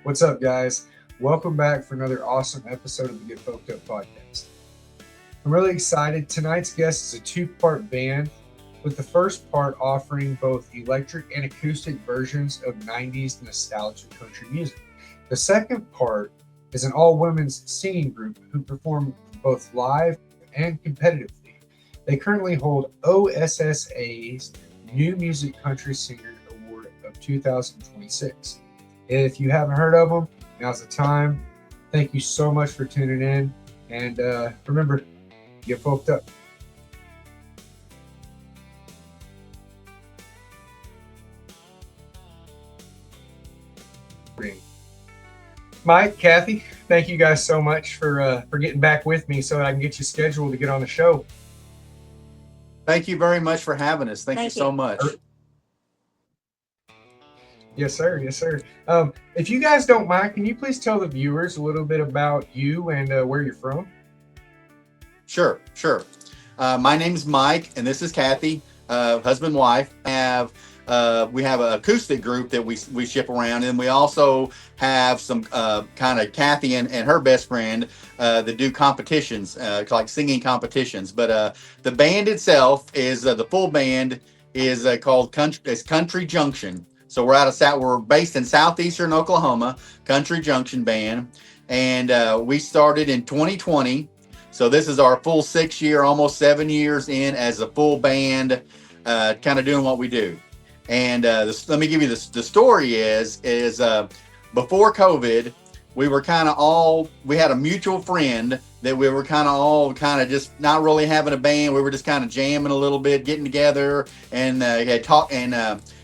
What's up, guys? Welcome back for another awesome episode of the Get Folked Up podcast. I'm really excited. Tonight's guest is a two-part band, with the first part offering both electric and acoustic versions of 90s nostalgia country music. The second part is an all-women's singing group who perform both live and competitively. They currently hold OSSA's New Music Country Singer Award of 2026. If you haven't heard of them, now's the time. Thank you so much for tuning in. And remember, get folked up. Mike, Kathy, thank you guys so much for getting back with me so that I can get you scheduled to get on the show. Thank you very much for having us. Thank you so much. Yes, sir. Yes, sir. If you guys don't mind, can you please tell the viewers a little bit about you and where you're from? Sure. My name's Mike, and this is Kathy, husband, wife. We have an acoustic group that we ship around, and we also have some kind of Kathy and her best friend that do competitions, like singing competitions. But the band itself is the full band is called Country Junction. So we're based in southeastern Oklahoma, Country Junction Band, and we started in 2020. So this is our full 6 year, almost 7 years in as a full band, kind of doing what we do. And let me give you the story is before COVID, we were we had a mutual friend that we were all just not really having a band. We were just kind of jamming a little bit, getting together, and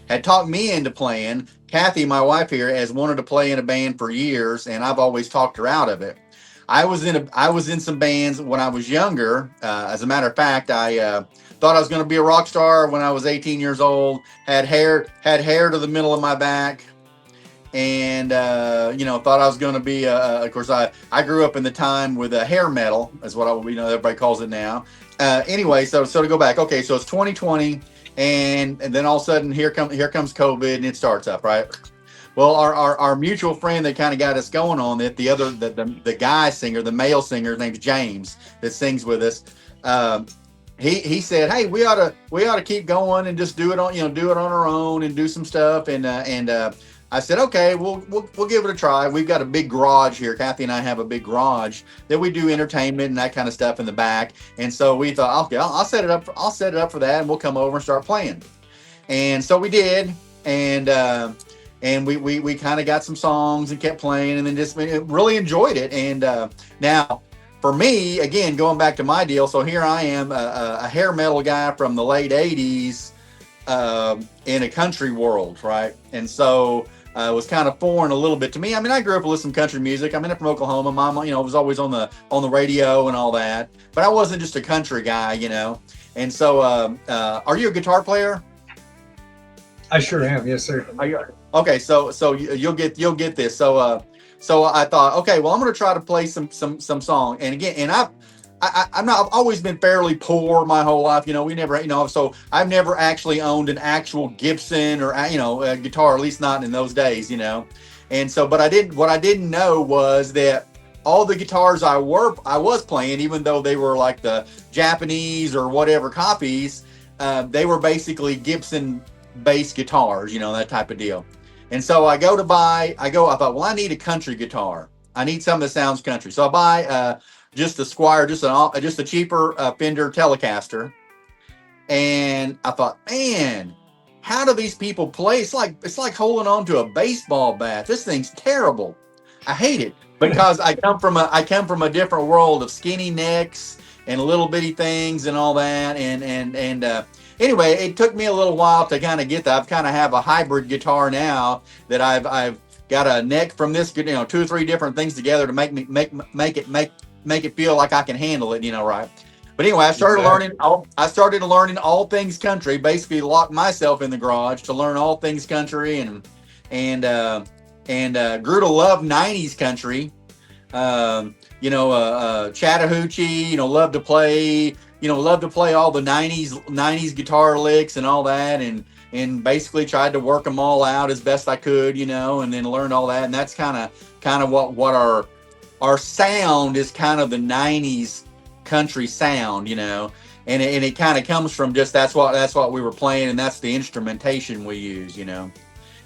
had talked me into playing. Kathy, my wife here, has wanted to play in a band for years, and I've always talked her out of it. I was in some bands when I was younger. As a matter of fact, I thought I was going to be a rock star when I was 18 years old. Had hair to the middle of my back, and thought I was going to be. Of course, I grew up in the time with hair metal, is what everybody calls it now. Anyway, so to go back, okay, so it's 2020. And then all of a sudden here comes COVID, and it starts up, right? Well, our mutual friend that kind of got us going on it, the guy singer, the male singer, his name's James, that sings with us. He said, "Hey, we ought to keep going and just do it on our own and do some stuff." And I said, "Okay, we'll give it a try." We've got a big garage here. Kathy and I have a big garage that we do entertainment and that kind of stuff in the back. And so we thought, okay, I'll set it up. I'll set it up for that, and we'll come over and start playing. And so we did, and we kind of got some songs and kept playing, and then just really enjoyed it. And now, for me, again, going back to my deal, so here I am, a hair metal guy from the late '80s in a country world, right? And so it was kind of foreign a little bit to me. I mean, I grew up listening to country music. I'm from Oklahoma. Mom, was always on the radio and all that. But I wasn't just a country guy, And so, are you a guitar player? I sure am. Yes, sir. Okay, so you'll get this. So I thought, okay, well, I'm going to try to play some song. And again, and I've always been fairly poor my whole life. We never, so I've never actually owned an actual Gibson or, a guitar, at least not in those days, And so, but what I didn't know was that all the guitars I was playing, even though they were like the Japanese or whatever copies, they were basically Gibson bass guitars, that type of deal. And so I thought, well, I need a country guitar. I need something that sounds country. So I buy just a Squire, just a cheaper Fender Telecaster. And I thought, man, how do these people play? It's like holding on to a baseball bat. This thing's terrible. I hate it because I come from a different world of skinny necks and little bitty things and all that. And anyway, it took me a little while to kind of get that. I've kind of have a hybrid guitar now that I've got a neck from this, 2 or 3 different things together to make it feel like I can handle it, right? But anyway, I started learning all things country. Basically, locked myself in the garage to learn all things country, and grew to love '90s country. Chattahoochee. Loved to play loved to play all the '90s guitar licks and all that, and basically tried to work them all out as best I could, and then learned all that. And that's kind of what our sound is, kind of the '90s country sound, and it kind of comes from just that's what we were playing, and that's the instrumentation we use.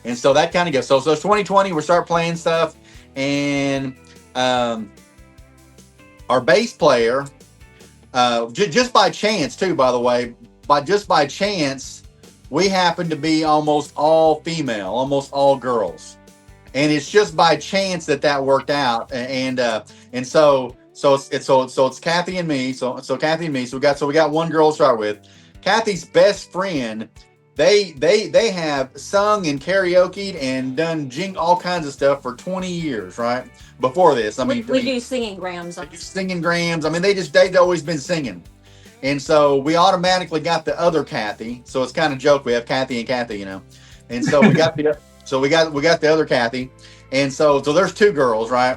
And so that kind of goes. So 2020, we start playing stuff, and our bass player, just by chance too, by the way, by chance, we happen to be almost all female, almost all girls, and it's just by chance that worked out, and so it's Kathy and me, so Kathy and me, so we got one girl to start with. Kathy's best friend. They have sung and karaokeed and done all kinds of stuff for 20 years, right? Before this, we do singing grams. Singing grams. I mean, they've always been singing, and so we automatically got the other Kathy. So it's kind of joke. We have Kathy and Kathy, and so we got we got the other Kathy, and so there's two girls, right?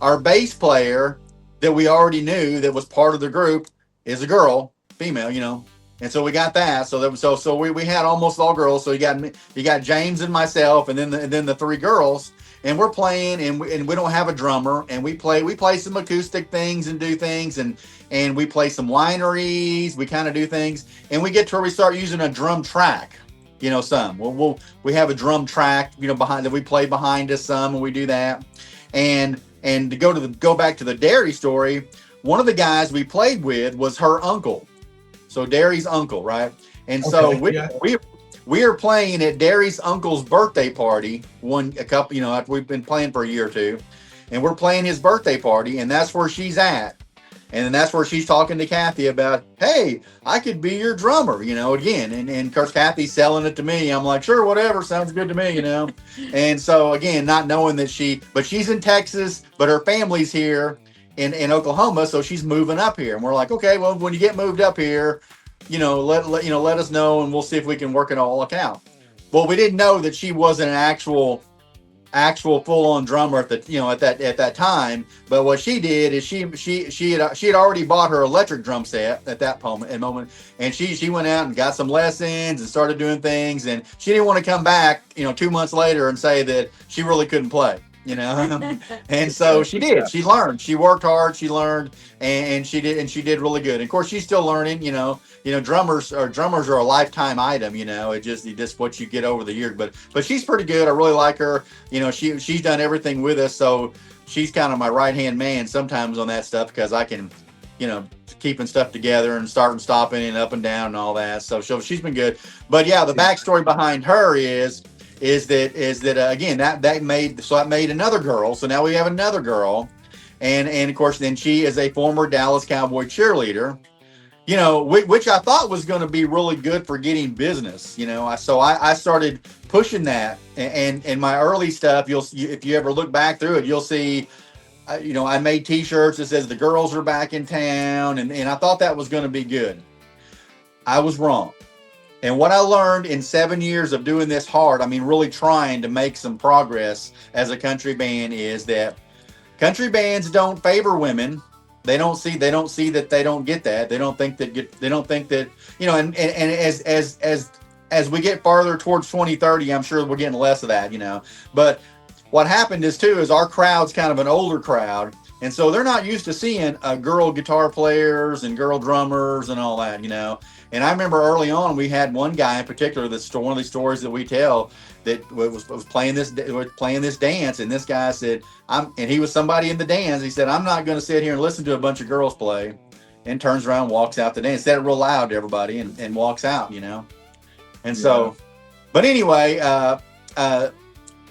Our bass player that we already knew that was part of the group is a girl, female, And so we got that. So we had almost all girls. So you got James and myself, and then the three girls, and we're playing, and we don't have a drummer, and we play some acoustic things and do things, and we play some wineries. We kind of do things, and we get to where we start using a drum track. We have a drum track, behind that we play behind us some, and we do that, and to go back to the dairy story. One of the guys we played with was her uncle. So Derry's uncle, right? And so we are playing at Derry's uncle's birthday party after we've been playing for a year or two, and we're playing his birthday party, and that's where she's at. And then that's where she's talking to Kathy about, hey, I could be your drummer, again. And of course, Kathy's selling it to me. I'm like, sure, whatever. Sounds good to me, And so, again, not knowing that but she's in Texas, but her family's here in Oklahoma. So she's moving up here. And we're like, okay, well, when you get moved up here, let us know, and we'll see if we can work it all out. Well, we didn't know that she wasn't an actual full-on drummer at that time. But what she did is she had already bought her electric drum set at that moment, and she went out and got some lessons and started doing things, and she didn't want to come back 2 months later and say that she really couldn't play. And so she did. She learned. She worked hard. She learned, and she did really good. And of course, she's still learning. Drummers are a lifetime item. It's just what you get over the years. But she's pretty good. I really like her. She's done everything with us. So she's kind of my right hand man sometimes on that stuff, because I can, keeping stuff together and starting, stopping, and up and down and all that. So she's been good. But yeah, the backstory behind her is that again that made another girl. So now we have another girl, and of course then she is a former Dallas Cowboy cheerleader, which I thought was going to be really good for getting business. So I started pushing that, and my early stuff, if you ever look back through it, you'll see, I made T-shirts that says the girls are back in town, and I thought that was going to be good. I was wrong. And what I learned in 7 years of doing this hard, really trying to make some progress as a country band, is that country bands don't favor women. They don't see that they don't get that. They don't think that, and as we get farther towards 2030, I'm sure we're getting less of that, But what happened is our crowd's kind of an older crowd. And so they're not used to seeing girl guitar players and girl drummers and all that, And I remember early on, we had one guy in particular, that's one of these stories that we tell, that was playing this dance, and this guy said, and he was somebody in the dance. He said, I'm not going to sit here and listen to a bunch of girls play, and turns around and walks out the dance, said it real loud to everybody, and walks out, And so, but anyway,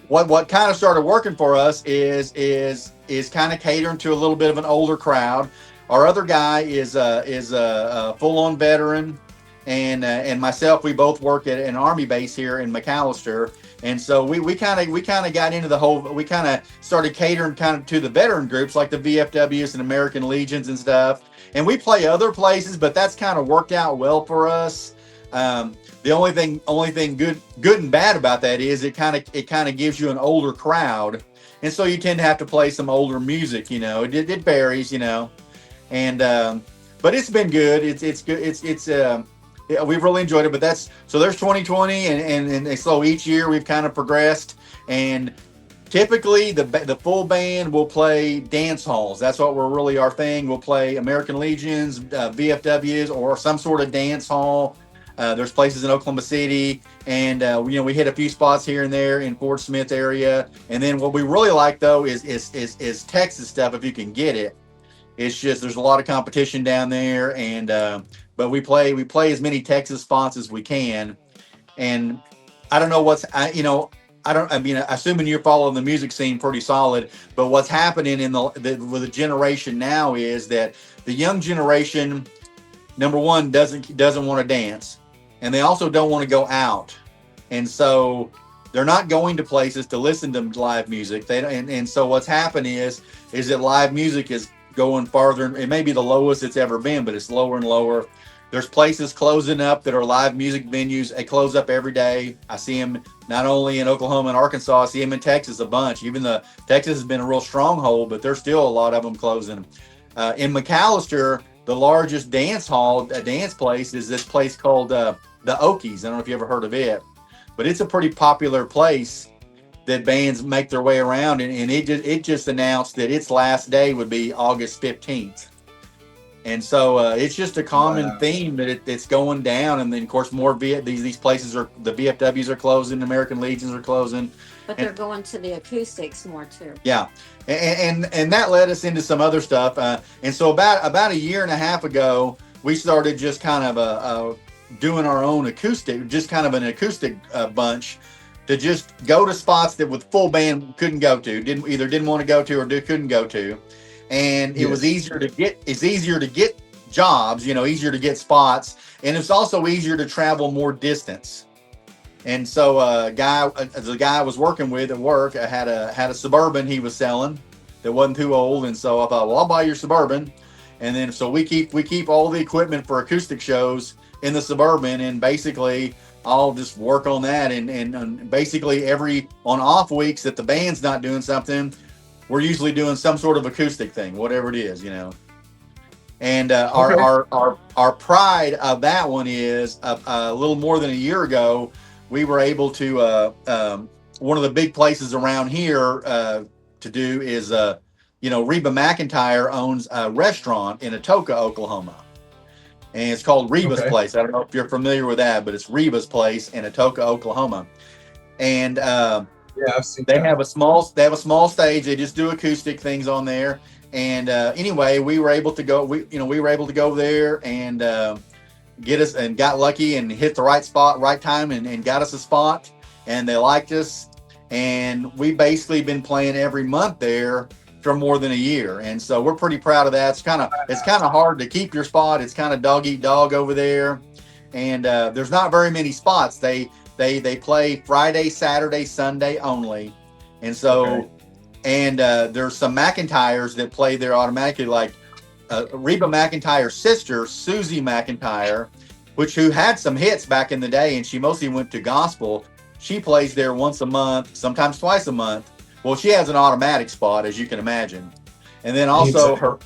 what kind of started working for us is kind of catering to a little bit of an older crowd. Our other guy is a full-on veteran, and myself, we both work at an Army base here in McAllister, and so we kind of got into the whole. We kind of started catering kind of to the veteran groups like the VFWs and American Legions and stuff. And we play other places, but that's kind of worked out well for us. The only thing good and bad about that is it kind of gives you an older crowd, and so you tend to have to play some older music. It varies, and but it's been good. It's good. Yeah, we've really enjoyed it. But there's 2020, and so each year we've kind of progressed. And typically the full band will play dance halls. That's what we're really our thing. We'll play American Legions, VFWs, or some sort of dance hall. There's places in Oklahoma City, and we hit a few spots here and there in Fort Smith area. And then what we really like though is Texas stuff if you can get it. It's just there's a lot of competition down there, and but we play as many Texas spots as we can. And I don't know I don't. I mean, assuming you're following the music scene pretty solid, but what's happening with the generation now is that the young generation, number one, doesn't want to dance, and they also don't want to go out, and so they're not going to places to listen to live music. And so what's happened is that live music is going farther. It may be the lowest it's ever been, but it's lower and lower. There's places closing up that are live music venues. They close up every day. I see them not only in Oklahoma and Arkansas, I see them in Texas a bunch. Even the Texas has been a real stronghold, but there's still a lot of them closing. In McAllister, the largest dance place is this place called the Okies. I don't know if you ever heard of it, but it's a pretty popular place that bands make their way around. And it just announced that its last day would be August 15th. And so it's just a common theme that it's going down. And then, of course, more these places the VFWs are closing, American Legions are closing. But they're going to the acoustics more too. Yeah, and that led us into some other stuff. And so about a year and a half ago, we started just kind of doing our own acoustic, just kind of an acoustic bunch to just go to spots that with full band couldn't go to, didn't want to go to or couldn't go to. And it was easier to get jobs, easier to get spots, and it's also easier to travel more distance. And so the guy I was working with at work, I had a Suburban he was selling that wasn't too old, and so I thought, well, I'll buy your Suburban. And then so we keep all the equipment for acoustic shows in the Suburban, and basically I'll just work on that, and basically on off weeks that the band's not doing something, we're usually doing some sort of acoustic thing, whatever it is, And our pride of that one is a little more than a year ago, we were able to one of the big places around here to do is Reba McEntire owns a restaurant in Atoka, Oklahoma, and it's called Reba's Place. I don't know if you're familiar with that, but it's Reba's Place in Atoka, Oklahoma, and yeah, I've seen they have a small stage. They just do acoustic things on there. And anyway, we were able to go. We were able to go there and got lucky and hit the right spot, right time, and got us a spot. And they liked us. And we basically been playing every month there for more than a year. And so we're pretty proud of that. It's kind of hard to keep your spot. It's kind of dog eat dog over there. And there's not very many spots. They play Friday, Saturday, Sunday only. And so, and there's some McIntyres that play there automatically, like Reba McEntire's sister, Susie McIntyre, who had some hits back in the day, and she mostly went to gospel. She plays there once a month, sometimes twice a month. Well, she has an automatic spot, as you can imagine. And then also Reba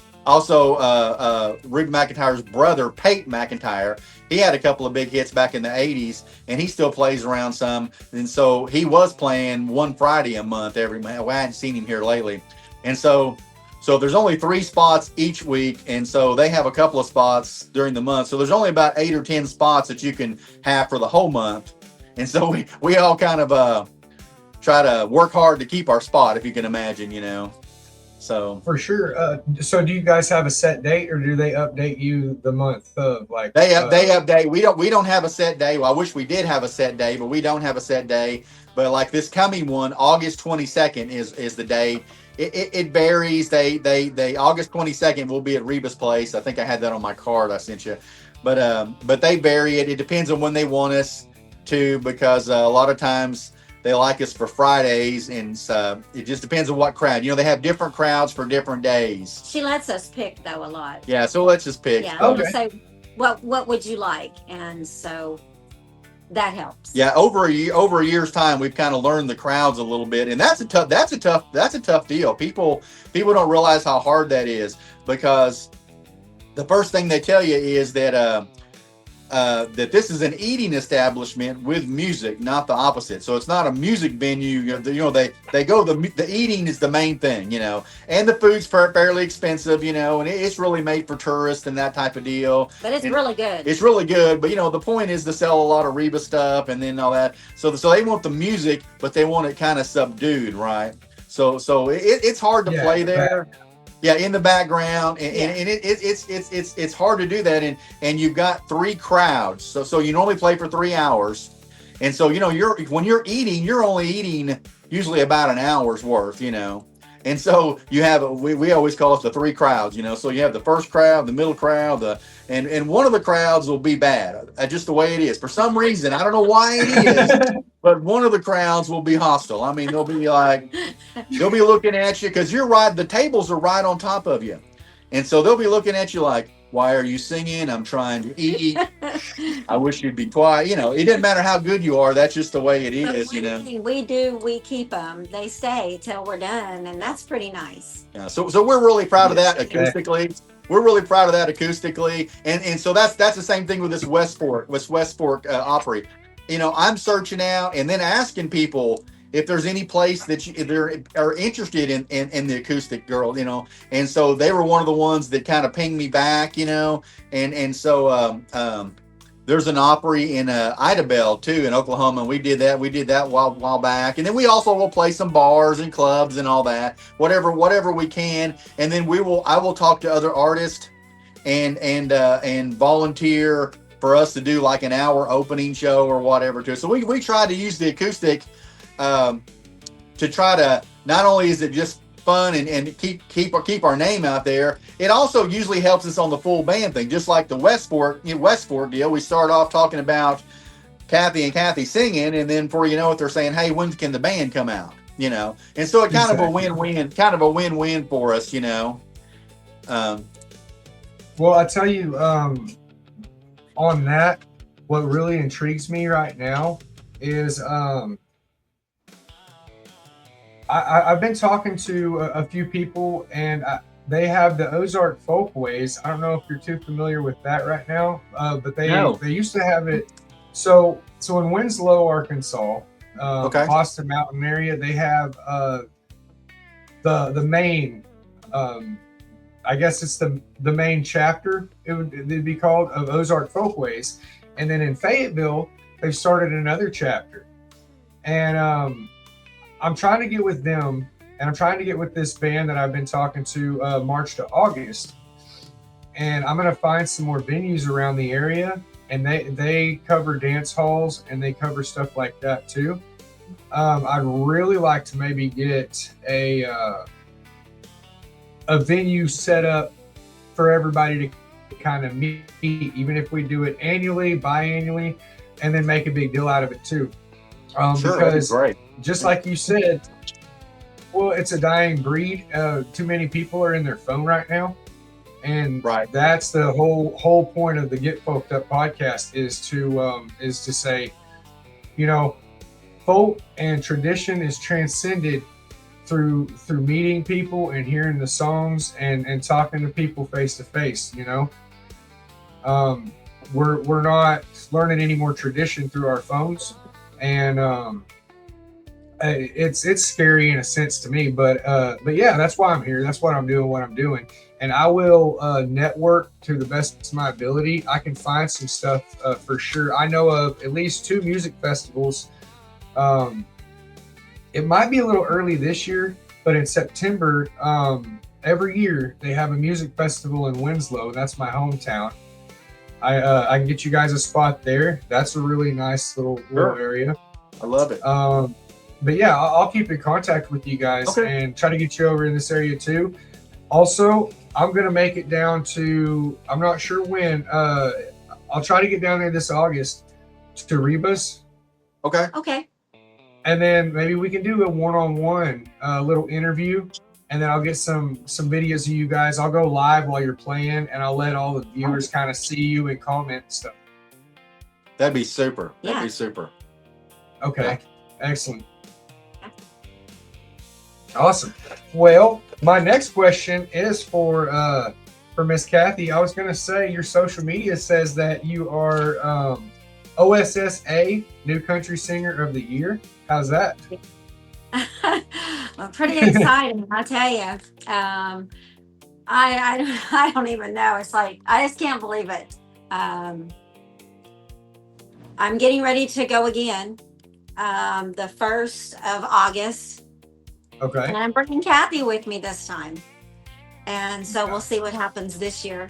McEntire's brother, Pate McIntyre, he had a couple of big hits back in the 80s, and he still plays around some. And so he was playing one Friday a month every month. Well, I hadn't seen him here lately. And so there's only 3 spots each week, and so they have a couple of spots during the month. So there's only about 8 or 10 spots that you can have for the whole month. And so we all kind of try to work hard to keep our spot, if you can imagine, So for sure. So do you guys have a set date, or do they update you the month of like? They update. We don't have a set day. Well, I wish we did have a set day, but we don't have a set day. But like this coming one, August 22nd is the day. It varies. They August 22nd will be at Reba's Place. I think I had that on my card I sent you. But they vary it. It depends on when they want us to, because a lot of times they like us for Fridays, and it just depends on what crowd. They have different crowds for different days. She lets us pick though a lot. Yeah, so let's just pick. Yeah, we'll just say what would you like, and so that helps. Yeah, over a year's time, we've kind of learned the crowds a little bit, and that's a tough deal. People don't realize how hard that is, because the first thing they tell you is that this is an eating establishment with music, not the opposite. So it's not a music venue. They go the eating is the main thing, and the food's fairly expensive, and it's really made for tourists and that type of deal. But it's And really good. it's really good, but the point is to sell a lot of Reba stuff and then all that. So they want the music, but they want it kind of subdued, right? So it's hard to play there. Yeah, in the background, and it's hard to do that, and you've got three crowds, so you normally play for 3 hours, and so when you're eating, you're only eating usually about an hour's worth, and so you have we always call it the three crowds, so you have the first crowd, the middle crowd, and one of the crowds will be bad, just the way it is for some reason. I don't know why it is. But one of the crowds will be hostile. I mean, they'll be looking at you because you're right. The tables are right on top of you. And so they'll be looking at you like, why are you singing? I'm trying to eat. I wish you'd be quiet. It doesn't matter how good you are. That's just the way it is, We keep them. They stay till we're done. And that's pretty nice. Yeah. So we're really proud of that acoustically. We're really proud of that acoustically. And so that's the same thing with this West Fork Opry. I'm searching out and then asking people if there's any place that they are interested in the acoustic girl, and so they were one of the ones that kind of pinged me back, and so there's an Opry in Idabel too in Oklahoma, and we did that a while back, and then we also will play some bars and clubs and all that, whatever we can, and then I will talk to other artists and volunteer for us to do like an hour opening show or whatever too. So we try to use the acoustic to try to, not only is it just fun and keep our name out there, it also usually helps us on the full band thing. Just like the West Fork deal, we start off talking about Kathy singing, and then before you know it, they're saying, "Hey, when can the band come out?" And so it kind of a win-win for us, Well, I tell you, on that, what really intrigues me right now is I've been talking to a few people, and they have the Ozark Folkways. I don't know if you're too familiar with that right now, but they used to have it. So in Winslow, Arkansas, Boston Mountain area, they have the main. I guess it's the main chapter, it'd be called, of Ozark Folkways. And then in Fayetteville, they've started another chapter. And I'm trying to get with them, and I'm trying to get with this band that I've been talking to March to August. And I'm going to find some more venues around the area. And they cover dance halls, and they cover stuff like that too. I'd really like to maybe get a venue set up for everybody to kind of meet, even if we do it annually, biannually, and then make a big deal out of it too. Sure, because great. Just like you said, well, it's a dying breed. Too many people are in their phone right now, and that's the whole point of the Get Folked Up podcast is to say, folk and tradition is transcended through meeting people and hearing the songs and talking to people face to face. We're not learning any more tradition through our phones, and it's scary in a sense to me, but yeah, that's why I'm here. That's what I'm doing, and I will network to the best of my ability. I can find some stuff for sure. I know of at least 2 music festivals. It might be a little early this year, but in September, every year they have a music festival in Winslow. That's my hometown. I can get you guys a spot there. That's a really nice little area. I love it. But yeah, I'll keep in contact with you guys and try to get you over in this area too. Also, I'm going to make it down to, I'm not sure when, I'll try to get down there this August to Rebus. Okay. And then maybe we can do a one-on-one little interview, and then I'll get some videos of you guys. I'll go live while you're playing, and I'll let all the viewers kind of see you and comment and stuff. That'd be super. Yeah. That'd be super. Okay. Excellent. Awesome. Well, my next question is for for Miss Kathy, I was going to say your social media says that you are OSSA New Country Singer of the Year. How's that? Well, pretty exciting, I tell you. I don't even know. It's like I just can't believe it. Um, I'm getting ready to go again, the 1st of August, and Okay. I'm bringing Kathy with me this time. And so Okay. we'll see what happens this year.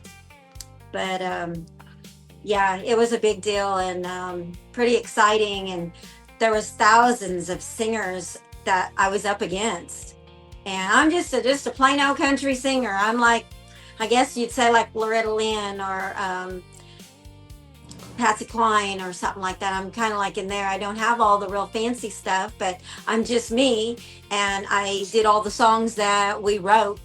But yeah, it was a big deal and pretty exciting. And there was thousands of singers that I was up against, and I'm just a plain old country singer. I'm like, I guess you'd say like Loretta Lynn or Patsy Cline or something like that. I'm kind of like in there. I don't have all the real fancy stuff, but I'm just me, and I did all the songs that we wrote,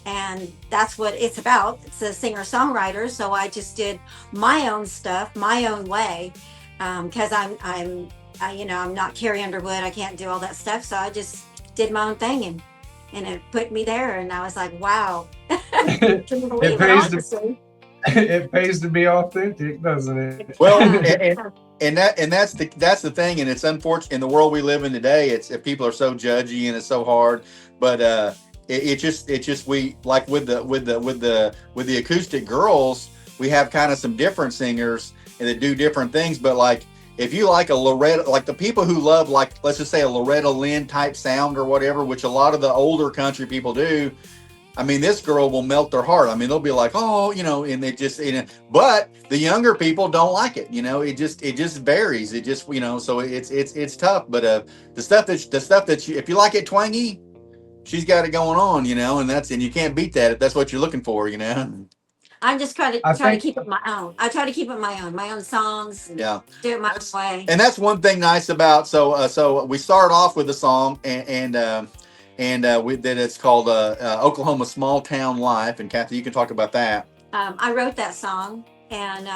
and that's what it's about. It's a singer songwriter, so I just did my own stuff my own way, because I'm not Carrie Underwood. I can't do all that stuff, so I just did my own thing, and it put me there, and I was like, wow. Couldn't It believe it, pays to honestly. it pays to be authentic, doesn't it? Well, Yeah. that's the thing, and it's unfortunate in the world we live in today. It's if people are so judgy and it's so hard, but it just we like with the acoustic girls, we have kind of some different singers and that do different things. But like if you like a Loretta, like the people who love like let's just say a Loretta Lynn type sound or whatever, which a lot of the older country people do. I mean, this girl will melt their heart. I mean, they'll be like, oh, and they just, but the younger people don't like it. It just varies. It just, so it's tough. But the stuff that if you like it twangy, she's got it going on, and you can't beat that. If that's what you're looking for. I'm just trying to I try to think keep it my own. I try to keep it my own songs, and Yeah. do it my That's, own way. and that's one thing nice about, so we start off with a song and that it's called Oklahoma Small Town Life. And Kathy, you can talk about that. I wrote that song, and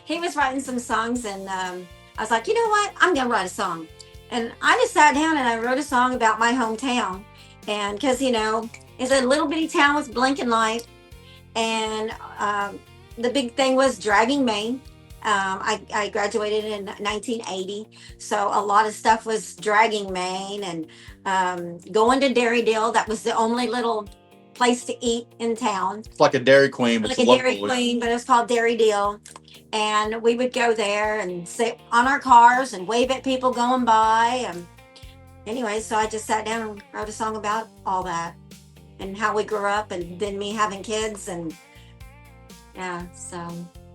he was writing some songs, and I was like, you know what? I'm gonna write a song, and I just sat down and I wrote a song about my hometown, and because it's a little bitty town with blinking light, and the big thing was dragging Maine. I graduated in 1980, so a lot of stuff was dragging Maine, and going to Dairydale. That was the only little place to eat in town, It's like a Dairy Queen, but like it's a Dairy local. Queen, but it was called Dairydale. And we would go there and sit on our cars and wave at people going by. Anyway, so I just sat down and wrote a song about all that and how we grew up, and then me having kids, and yeah, so.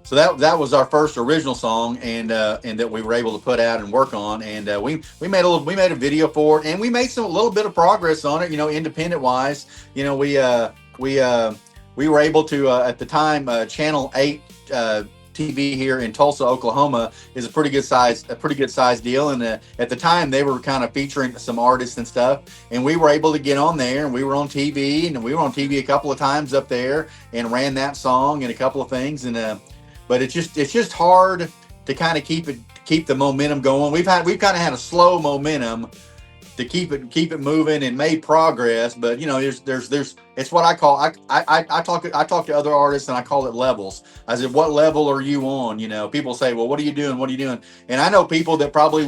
So that was our first original song, and that we were able to put out and work on, and we made a video for it, and we made a little bit of progress on it, independent wise. We were able to at the time Channel 8 TV here in Tulsa, Oklahoma is a pretty good size deal, and at the time they were kind of featuring some artists and stuff, and we were able to get on there, and we were on TV, and we were on TV a couple of times up there and ran that song and a couple of things, and but it's just hard to kind of keep the momentum going. We've kind of had a slow momentum to keep it moving and made progress, but there's it's what I call I talk to other artists, and I call it levels. I said, what level are you on? People say, well, what are you doing? And I know people that probably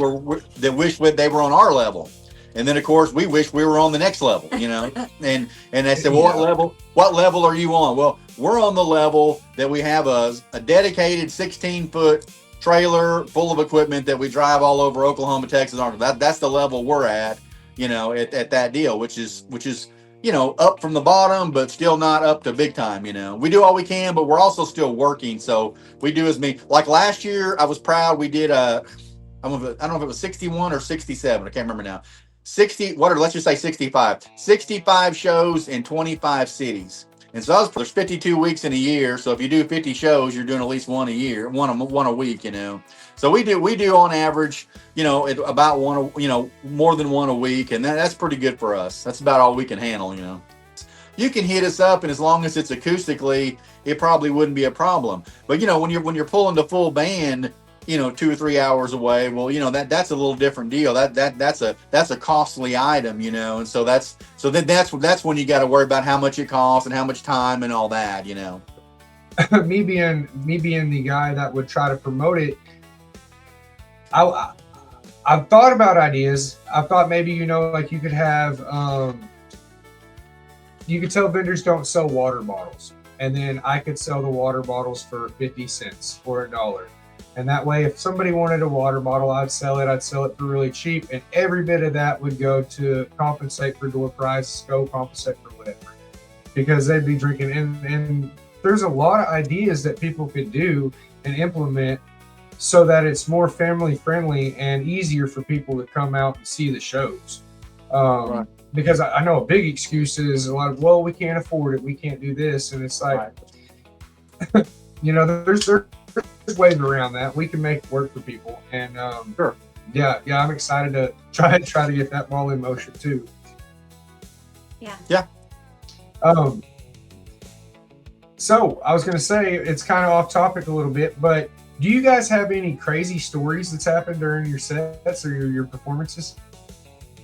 that wish they were on our level, and then of course we wish we were on the next level. And I said, well, Yeah. what level are you on? Well, we're on the level that we have a dedicated 16-foot trailer full of equipment that we drive all over Oklahoma, Texas, Arkansas. That's the level we're at, at that deal, which is up from the bottom, but still not up to big time. We do all we can, but we're also still working. So we do as many. Like last year, I was proud. We did I don't know if it was 61 or 67. I can't remember now. 60, let's just say 65. 65 shows in 25 cities. And so there's 52 weeks in a year. So if you do 50 shows, you're doing at least one a year, one a week, So we do on average, about one, more than one a week. And that's pretty good for us. That's about all we can handle. You can hit us up, and as long as it's acoustically, it probably wouldn't be a problem. But when you're pulling the full band, 2 or 3 hours away, well, that's a little different deal. That's a costly item, and so that's when you got to worry about how much it costs and how much time and all that. me being the guy that would try to promote it, I I've thought about ideas. I thought maybe, like you could have, you could tell vendors don't sell water bottles, and then I could sell the water bottles for 50 cents or $1. And that way, if somebody wanted a water bottle, I'd sell it. I'd sell it for really cheap, and every bit of that would go to compensate for door price, go compensate for whatever, because they'd be drinking. And there's a lot of ideas that people could do and implement so that it's more family friendly and easier for people to come out and see the shows. Right. Because I know a big excuse is a lot of, well, we can't afford it, we can't do this, and it's like, Right. there's ways around that. We can make it work for people, and Sure. yeah, I'm excited to try to get that ball in motion too. Yeah. Yeah. So I was gonna say, it's kind of off topic a little bit, but do you guys have any crazy stories that's happened during your sets or your performances?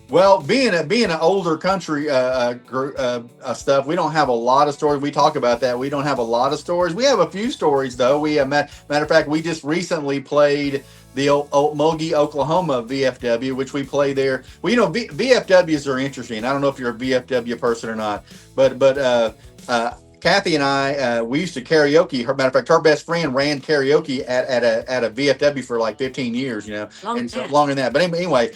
Well, being an older country stuff, we don't have a lot of stories. We talk about that. We don't have a lot of stories. We have a few stories though. Matter of fact, we just recently played the Okmulgee, Oklahoma VFW, which we play there. Well, VFWs are interesting. I don't know if you're a VFW person or not, but Kathy and I, we used to karaoke. Matter of fact, her best friend ran karaoke at a VFW for like 15 years, and so longer than that. But anyway,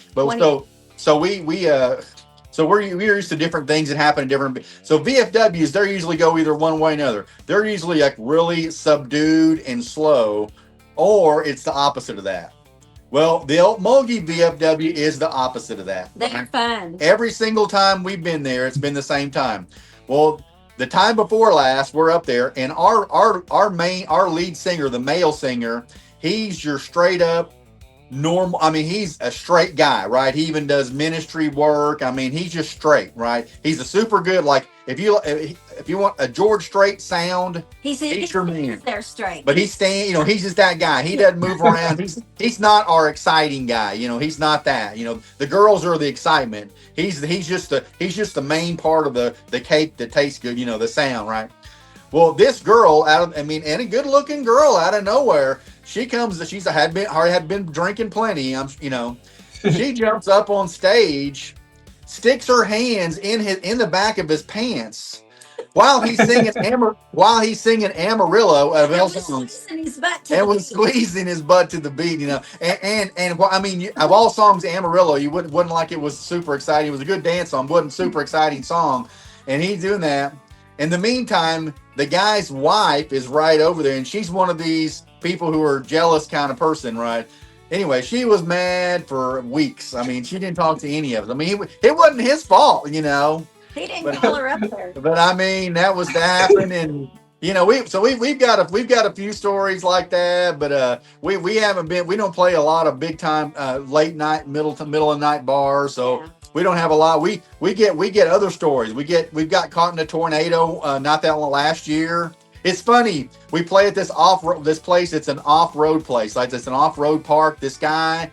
so we're used to different things that happen in different. So VFWs, they usually go either one way or another. They're usually like really subdued and slow, or it's the opposite of that. Well, the Okmulgee VFW is the opposite of that. They're fun. Every single time we've been there, it's been the same time. Well, the time before last, we're up there, and our lead singer, the male singer, he's your straight up normal. I mean, he's a straight guy, right? He even does ministry work. I mean, he's just straight, right? He's a super good, like if you want a George Strait sound, he's your man. They're straight, but he's he's just that guy. He doesn't move around. He's not our exciting guy. He's not that. The girls are the excitement. He's just the main part of the cake that tastes good. The sound, right? Well, this girl and a good looking girl out of nowhere, she had been drinking plenty. She jumps up on stage, sticks her hands in the back of his pants while he's singing Amarillo of El Songs, and was squeezing his butt to the beat. Of all songs, Amarillo, you wouldn't like it was super exciting. It was a good dance song, wasn't a super exciting song, and he's doing that. In the meantime, the guy's wife is right over there, and she's one of these people who are jealous kind of person, right? Anyway, she was mad for weeks. I mean, she didn't talk to any of them. I mean, it wasn't his fault, He didn't call her up there. But I mean, that was to happen, and we've got a few stories like that, but we don't play a lot of big time late night, middle of night bars, so. Yeah. We don't have a lot. We get other stories. We've got caught in a tornado not that long last year. It's funny. We play at this place. It's an off-road place. Like it's an off-road park. This guy,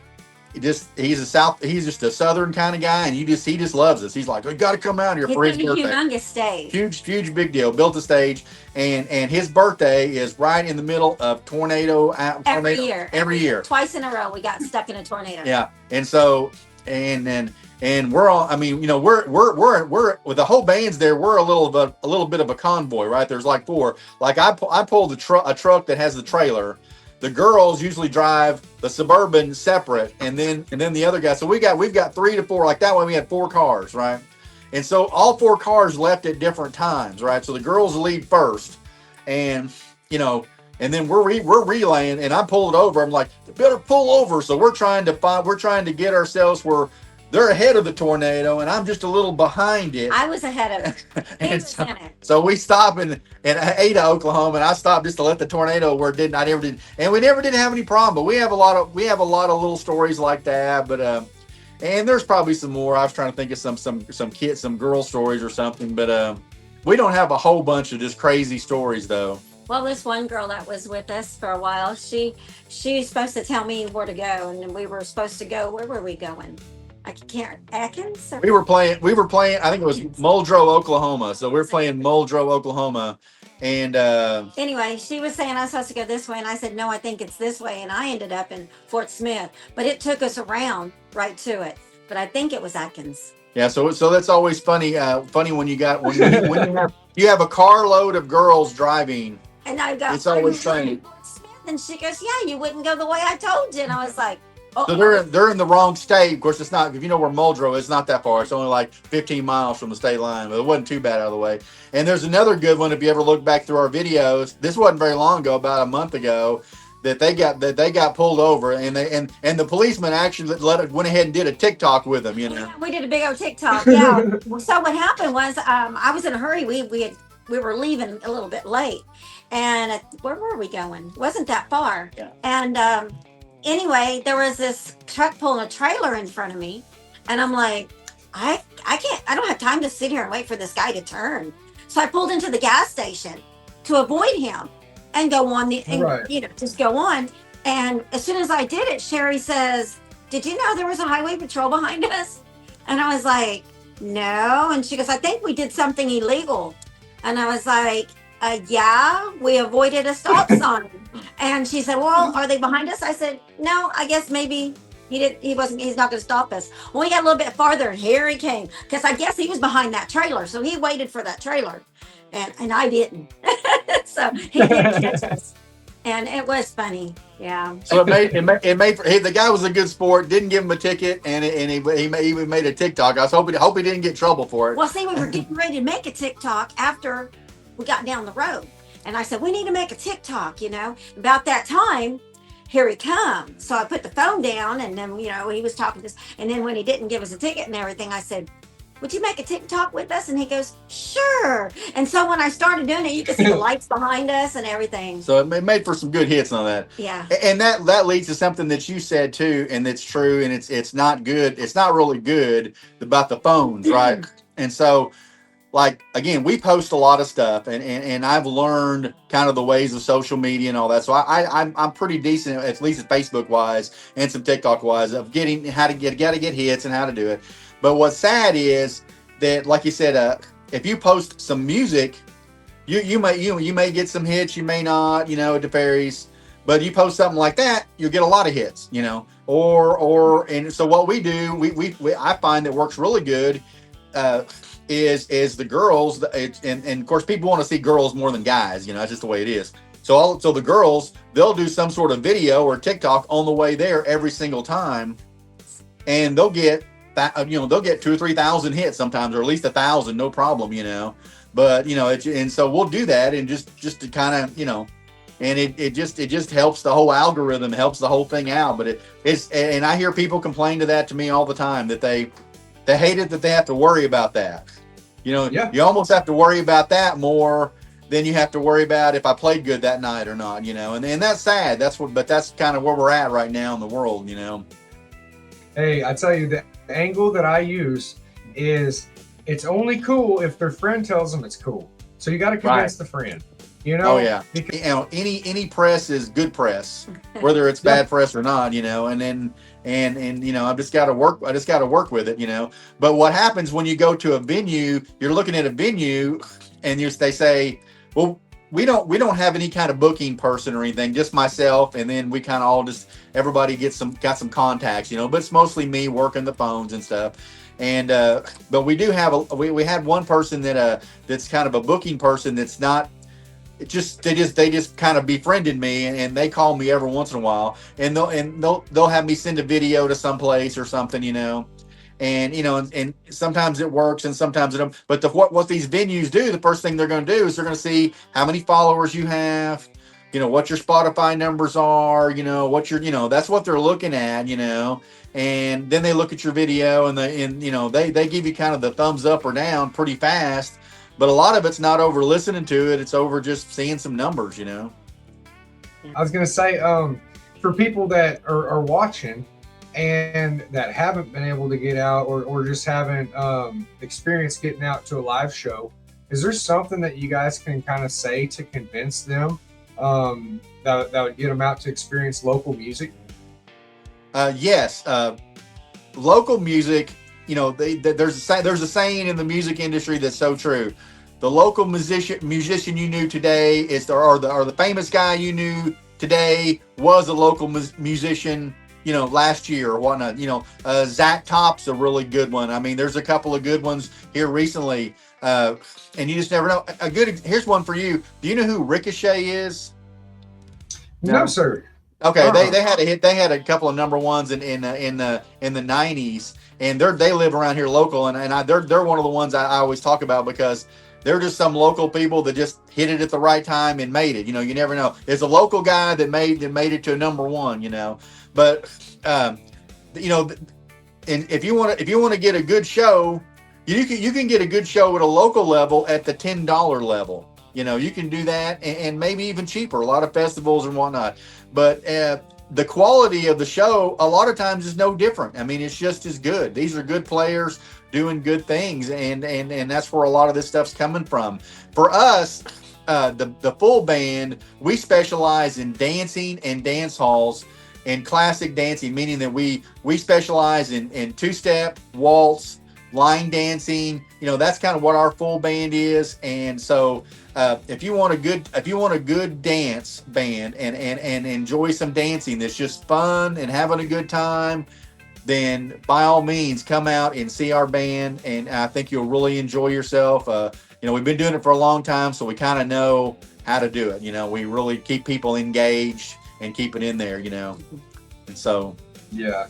he's just a southern kind of guy, and he just loves us. He's like, we got to come out here for his birthday. Humongous stage. Huge big deal. Built a stage, and his birthday is right in the middle of tornado. Every year. Twice in a row, we got stuck in a tornado. Yeah, and so and we're all, we're with the whole band's there. We're a little bit of a convoy, right? There's like four. Like I pulled a truck that has the trailer. The girls usually drive the Suburban separate, and then the other guy. So we've got 3 to 4. Like that way, we had 4 cars, right? And so all 4 cars left at different times, right? So the girls leave first, and and then we're relaying, and I pulled over. I'm like, you better pull over. So we're trying to get ourselves where they're ahead of the tornado, and I'm just a little behind it. I was ahead of it. So we stop in Ada, Oklahoma, and I stopped just to let the tornado where we never did have any problem. But we have a lot of little stories like that. But and there's probably some more. I was trying to think of some girl stories or something, but we don't have a whole bunch of just crazy stories though. Well, this one girl that was with us for a while, she was supposed to tell me where to go, and we were supposed to go. Where were we going? I can't. Atkins? We were playing. I think it was Muldrow, Oklahoma. So we're playing Muldrow, Oklahoma, And Anyway, she was saying I'm supposed to go this way, and I said no, I think it's this way, and I ended up in Fort Smith, but it took us around right to it. But I think it was Atkins. yeah, so that's always funny. Funny when you got when you have a carload of girls driving. And I go, It's "Are you always going funny. to Fort Smith?" And she goes, "Yeah, you wouldn't go the way I told you." And I was like, "Oh, So they're in the wrong state. Of course, it's not. If you know where Muldrow is, it's not that far. It's only like 15 miles from the state line, but it wasn't too bad out of the way. And there's another good one. If you ever look back through our videos, this wasn't very long ago, about a month ago, that they got pulled over, and and the policeman actually went ahead and did a TikTok with them. You know. yeah, we did a big old TikTok." Yeah. So what happened was, I was in a hurry. We were leaving a little bit late, and where were we going? It wasn't that far. Yeah. And anyway, there was this truck pulling a trailer in front of me, and I'm like, I can't. I don't have time to sit here and wait for this guy to turn. So I pulled into the gas station to avoid him and go on and Right. just go on. And as soon as I did it, Sherry says, "Did you know there was a highway patrol behind us?" And I was like, "No." And she goes, "I think we did something illegal." And I was like, "Yeah, we avoided a stop sign." And she said, "Well, are they behind us?" I said, "No, I guess maybe he's not going to stop us." When we got a little bit farther, and here he came, because I guess he was behind that trailer. So he waited for that trailer, and I didn't. So he didn't catch us. And it was funny. Yeah. So it made hey, the guy was a good sport. Didn't give him a ticket, and he made a TikTok. I was hope he didn't get in trouble for it. Well, see, we were getting ready to make a TikTok after we got down the road. And I said, we need to make a TikTok, About that time, here he comes. So I put the phone down, and then, he was talking to us. And then when he didn't give us a ticket and everything, I said, "Would you make a TikTok with us?" And he goes, "Sure." And so when I started doing it, you could see the lights behind us and everything. So it made for some good hits on that. Yeah. And that leads to something that you said too, and that's true, and it's not good. It's not really good about the phones, right? And so, like, again, we post a lot of stuff, and I've learned kind of the ways of social media and all that. So I'm pretty decent, at least Facebook wise and some TikTok wise, of getting how to get hits and how to do it. But what's sad is that, like you said, if you post some music, you may get some hits, you may not, it varies. But you post something like that, you'll get a lot of hits, and so what we do, we I find that works really good. Is the girls, and of course people want to see girls more than guys, that's just the way it is. So the girls, they'll do some sort of video or TikTok on the way there every single time, and they'll get they'll get 2,000 or 3,000 hits sometimes, or at least 1,000, no problem, But and so we'll do that, and just to kind of and it just helps the whole algorithm, helps the whole thing out. But it's and I hear people complain to me all the time that they hate it that they have to worry about that. Yeah. You almost have to worry about that more than you have to worry about if I played good that night or not, and that's sad. But that's kind of where we're at right now in the world, Hey, I tell you, the angle that I use is it's only cool if their friend tells them it's cool. So you got to convince the friend, Oh yeah. Because, any press is good press, whether it's bad press or not, and then I've just got to work with it, But what happens when you go to a venue, you're looking at a venue, and they say, well, we don't have any kind of booking person or anything, just myself, and then we kind of all everybody got some contacts, but it's mostly me working the phones and stuff. And but we do have we had one person that's kind of a booking person that's not. They just kind of befriended me, and they call me every once in a while, and they'll have me send a video to someplace or something, and sometimes it works and sometimes it don't. But what these venues do, the first thing they're going to do is they're going to see how many followers you have, what your Spotify numbers are, what your that's what they're looking at, and then they look at your video, and they give you kind of the thumbs up or down pretty fast. But a lot of it's not over listening to it; it's over just seeing some numbers, I was gonna say, for people that are watching and that haven't been able to get out, or just haven't experienced getting out to a live show, is there something that you guys can kind of say to convince them that would get them out to experience local music? Yes, local music. There's a saying in the music industry that's so true. the local musician you knew today is or the famous guy you knew today was a local musician, last year or whatnot. Zach Top's a really good one. I mean, there's a couple of good ones here recently, and you just never know. Here's one for you. Do you know who Ricochet is? No, sir. Okay, they had a hit. They had a couple of number ones in the '90s, and they live around here local, and they're one of the ones I always talk about because they're just some local people that just hit it at the right time and made it. You never know. It's a local guy that made it to a number one. But and if you want to get a good show, you can get a good show at a local level at the $10 level. You can do that, and maybe even cheaper. A lot of festivals and whatnot. But the quality of the show a lot of times is no different. I mean, it's just as good. These are good players doing good things, and that's where a lot of this stuff's coming from. For us, the full band, we specialize in dancing and dance halls and classic dancing, meaning that we specialize in two-step, waltz, line dancing. That's kind of what our full band is. And so if you want a good dance band and enjoy some dancing that's just fun and having a good time, then by all means come out and see our band, and I think you'll really enjoy yourself. We've been doing it for a long time, so we kind of know how to do it. We really keep people engaged and keep it in there, and so yeah.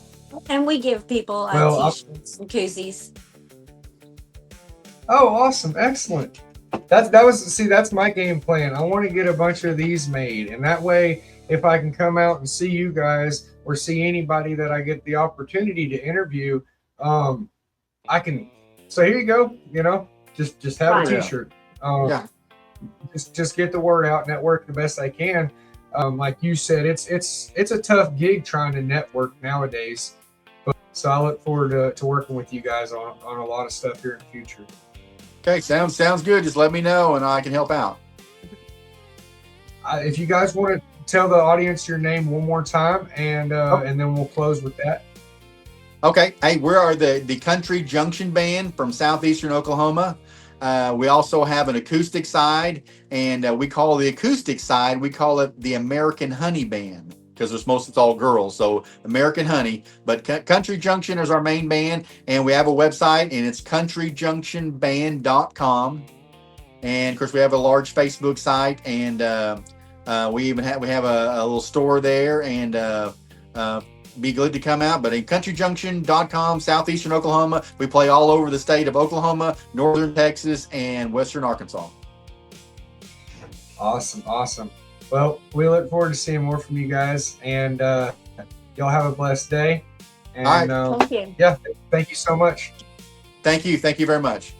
And we give people t-shirts and koozies. Oh, awesome. Excellent. That's my game plan. I want to get a bunch of these made, and that way if I can come out and see you guys or see anybody that I get the opportunity to interview, I can say, here you go, just have a t-shirt. Just get the word out, network the best I can. Like you said, it's a tough gig trying to network nowadays. So I look forward to working with you guys on a lot of stuff here in the future. Okay, sounds good. Just let me know and I can help out. If you guys want to tell the audience your name one more time, and then we'll close with that. Okay. Hey, we are the Country Junction Band from southeastern Oklahoma. We also have an acoustic side, and we call the acoustic side, we call it the American Honey Band, because it's all girls, so American Honey. But Country Junction is our main band, and we have a website, and it's countryjunctionband.com. And of course, we have a large Facebook site, and we have a little store there, and be good to come out. But in countryjunction.com, southeastern Oklahoma, we play all over the state of Oklahoma, northern Texas, and western Arkansas. Awesome. Well, we look forward to seeing more from you guys, and y'all have a blessed day. And Thank you. Yeah, thank you so much. Thank you very much.